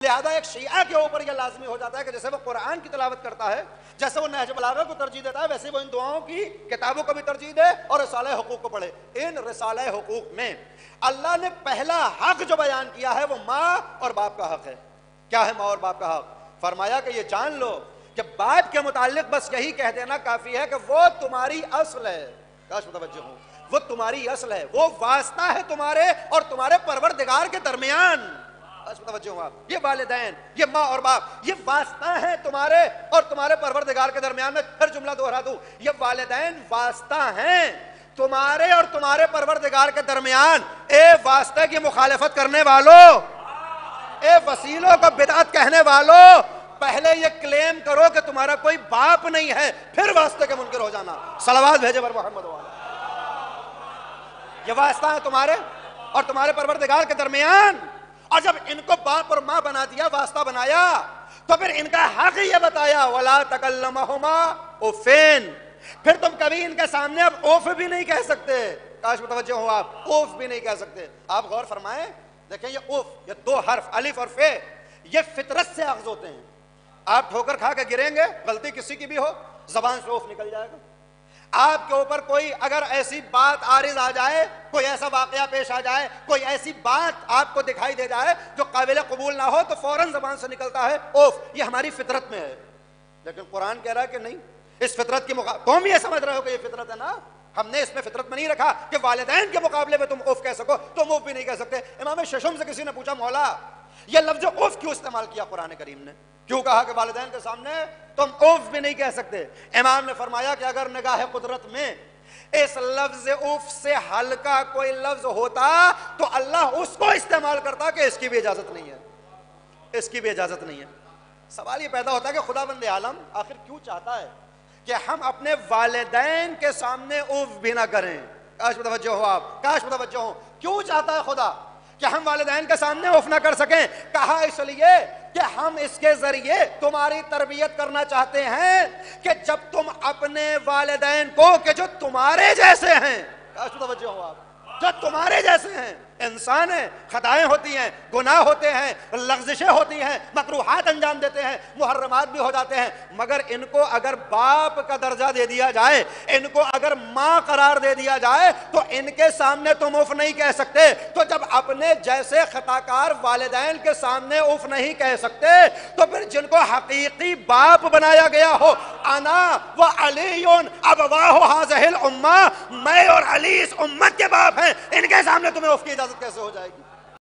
لہذا ایک شیعہ کے اوپر یہ لازمی ہو جاتا ہے کہ جیسے وہ قرآن کی تلاوت کرتا ہے، جیسے وہ نہج بلاغہ کو ترجیح دیتا ہے، ویسے وہ ان دعاؤں کی کتابوں کو بھی ترجیح دے اور رسالہ حقوق کو پڑھے۔ ان رسالہ حقوق میں اللہ نے پہلا حق جو بیان کیا ہے وہ ماں اور باپ کا حق ہے۔ کیا ہے ماں اور باپ کا حق؟ فرمایا کہ یہ جان لو کہ باپ کے متعلق بس یہی کہہ دینا کافی ہے کہ وہ تمہاری اصل ہے۔ کاش متوجہ ہوں، وہ تمہاری اصل ہے، وہ واسطہ ہے تمہارے اور تمہارے پروردگار کے درمیان۔ توجہ ہوں آپ، یہ والدین، یہ ماں اور باپ، یہ واسطہ ہے تمہارے اور تمہارے پروردگار کے درمیان۔ میں پھر جملہ دوہرا دوں، یہ والدین واسطہ ہیں تمہارے اور تمہارے پروردگار کے درمیان۔ اے واسطے کی مخالفت کرنے والوں، اے وسیلوں کو بدعت کہنے والوں، پہلے یہ کلیم کرو کہ تمہارا کوئی باپ نہیں ہے، پھر واسطے کے منکر ہو جانا۔ صلوات بھیجے بر محمد والا۔ یہ واسطہ ہے تمہارے اور تمہارے پروردگار کے درمیان، اور جب ان کو باپ اور ماں بنا دیا، واسطہ بنایا، تو پھر ان کا حق یہ بتایا وَلَا تَكَلَّمَهُمَا اُفٍّ، پھر تم کبھی ان کے سامنے اب اوف بھی نہیں کہہ سکتے۔ کاش متوجہ ہو آپ، اوف بھی نہیں کہہ سکتے۔ آپ غور فرمائیں، دیکھیں یہ اوف، یہ دو حرف الف اور فے، یہ فطرت سے اخذ ہوتے ہیں۔ آپ ٹھوکر کھا کے گریں گے، غلطی کسی کی بھی ہو، زبان سے اوف نکل جائے گا۔ آپ کے اوپر کوئی اگر ایسی بات عارض آ جائے، کوئی ایسا واقعہ پیش آ جائے، کوئی ایسی بات آپ کو دکھائی دے جائے جو قابل قبول نہ ہو، تو فوراً زبان سے نکلتا ہے اوف۔ یہ ہماری فطرت میں ہے، لیکن قرآن کہہ رہا ہے کہ نہیں، اس فطرت کی تم یہ سمجھ رہے ہو کہ یہ فطرت ہے نا، ہم نے اس میں فطرت میں نہیں رکھا کہ والدین کے مقابلے میں تم اوف کہہ سکو، تم اوف بھی نہیں کہہ سکتے۔ امام ششم سے کسی نے پوچھا، مولا یہ لفظ اوف کیوں استعمال کیا قرآن کریم نے، کیوں کہا کہ والدین کے سامنے تم اوف بھی نہیں کہہ سکتے؟ امام نے فرمایا کہ اگر نگاہ قدرت میں اس لفظ اوف سے ہلکا کوئی لفظ ہوتا تو اللہ اس کو استعمال کرتا کہ اس کی بھی اجازت نہیں ہے، اس کی بھی اجازت نہیں ہے۔ سوال یہ پیدا ہوتا ہے کہ خدا بند عالم آخر کیوں چاہتا ہے کہ ہم اپنے والدین کے سامنے اوف بھی نہ کریں؟ کاش متوجہ ہو آپ، کاش متوجہ ہو، کیوں چاہتا ہے خدا کہ ہم والدین کے سامنے اوف نہ کر سکیں؟ کہا اس لیے کہ ہم اس کے ذریعے تمہاری تربیت کرنا چاہتے ہیں کہ جب تم اپنے والدین کو کہ جو تمہارے جیسے ہیں، کاش متوجہ ہو آپ، جو تمہارے جیسے ہیں، انسان ہیں، خطائیں ہوتی ہیں، گناہ ہوتے ہیں، لغزشیں ہوتی ہیں، مکروہات انجام دیتے ہیں، محرمات بھی ہو جاتے ہیں، مگر ان کو اگر باپ کا درجہ دے دیا جائے، ان کو اگر ماں قرار دے دیا جائے تو ان کے سامنے تم اف نہیں کہہ سکتے۔ تو جب اپنے جیسے خطاکار والدین کے سامنے اف نہیں کہہ سکتے تو پھر جن کو حقیقی باپ بنایا گیا ہو، انا و علی ابواہ ھذہ الامہ، میں اور علی اس امت کے باپ ہیں، ان کے سامنے تمہیں اف کی اجازت کیسے ہو جائے گی؟